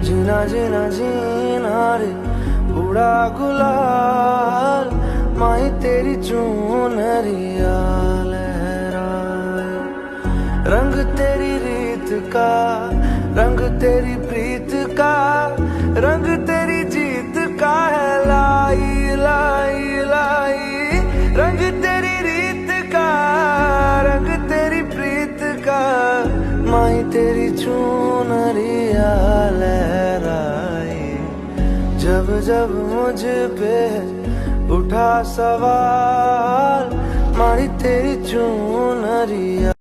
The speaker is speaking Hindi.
जीना जीना जीना रे बूढ़ा गुलाल, माही तेरी चूनरिया लहराए। रंग तेरी रीत का, रंग तेरी प्रीत का, रंग तेरी जीत का है लाई लाई लाई। रंग तेरी रीत का, रंग तेरी प्रीत का, माही तेरी चूनरिया लहराए। जब जब मुझ पे उठा सवाल, माही तेरी चूनरिया